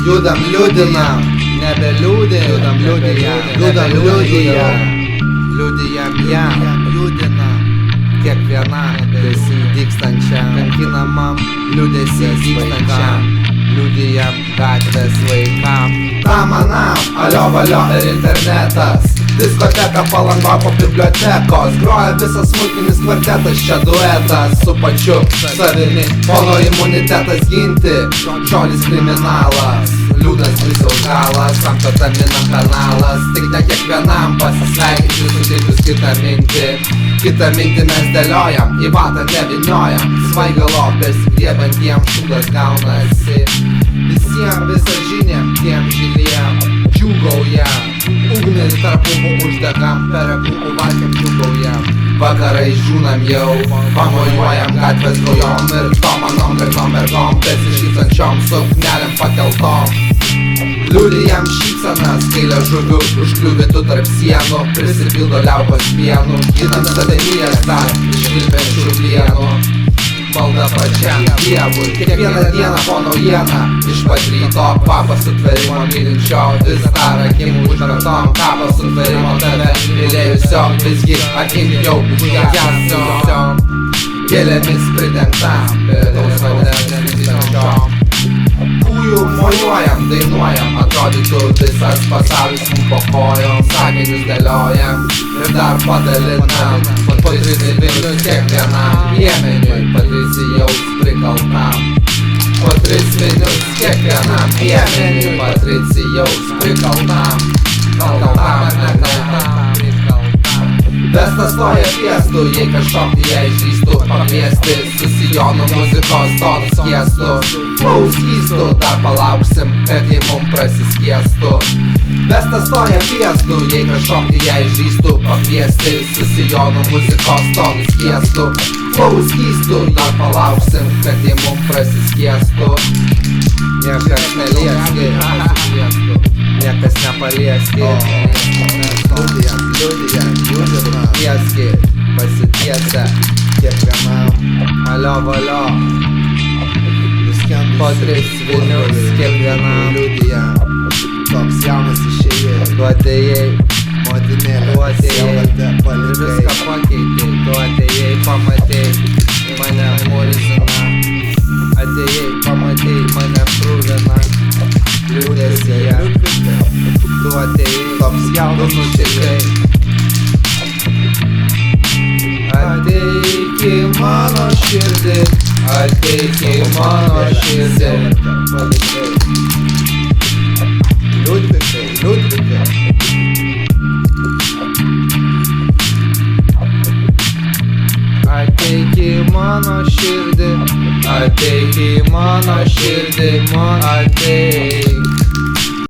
Judam, liūdinam, nebeliūdinam, liūdijam jam, judinam kiekvienam besidygstančiam, kankinamam liūdesį dygstančiam, liūdijam gatvės vaikam. Tam anam, alio valio ir internetas, diskoteka Palangoj po bibliotekos, groja visas smulkinis kvartetas, čia duetas su pačiu savimi, mano imunitetas ginti, žodis kriminalas, liūdas visos galas, amfetaminam kanalas, tik ne kiekvienam pasisveikinti suteikus kitą mintį mes dėliojam, į vatą neviniojam, svaigalo besigriebiantiem šūdas gaunasi, visiem visažinėm, tiem žiliem džiūgaujam, ugnį tarp lūpų uždegam, per akūpų valkiam džiūgaujam, vakarai žūnam jau, pamojuojam gatvės gaujom ir tom manom gražiom mergom, besišypsančiom suknelėm pakeltom. Liūdijam šypsanas, kai liežuviu užkliuvitų tarp sienų, prisipildo liaukos pienų, ginam savimylės dar išvilpenčių plienų. Malda pačiam Dievui, kiekvieną dieną po naujieną, iš pat ryto kvapas sutvėrimo mylinčio, vis dar akim užmerktom, kapas sutvėrimo tave mylėjusio, visgi akim jau užgesio, gėlėmis pridengtam, vidaus vandens įsitančiom. Kūjų mojuojam, dainuojam, atrodytų visas pasaulis mums po kojom, sakinius dėliojam ir dar padalinam, po 3 minus kiekvienam piemeniui, Patricijaus prikaltam. Po 3 minus kiekvienam piemeniui, Patricijaus prikaltam. Kaltam, nekaltam. Vestas stoja piestų, jei kažkokį ją išdrįstų pakviesti, su sijonų muzikos tonų skiestų, skystų, dar palauksim, kad jei mum prasiskiestų. Vestas stoja piestų, jei kažkokį ją išdrįstų pakviesti, su sijonų muzikos tonų skiestų, skystų, dar palauksim, kad jei mum prasiskiestų. Niekas nelieski, niekas nepalieski, liūdijam, tieski, pasitiesę kiekvienam, alio valio, po 3 minus kiekvienam, liūdijam, toks jaunas išėjai, tu atėjai, motinėlė, sielvartė, viską pakeitei, tu atėjai, pamatei, mane murzina, atėjai, pamatei, mane prūvina, liūdėsyje, tu atėjai, toks jaunas nučikai. Ateik į mano širdį, ateik į mano širdį. Liudvikai. Ateik į mano širdį, ateik į mano širdį, ateik.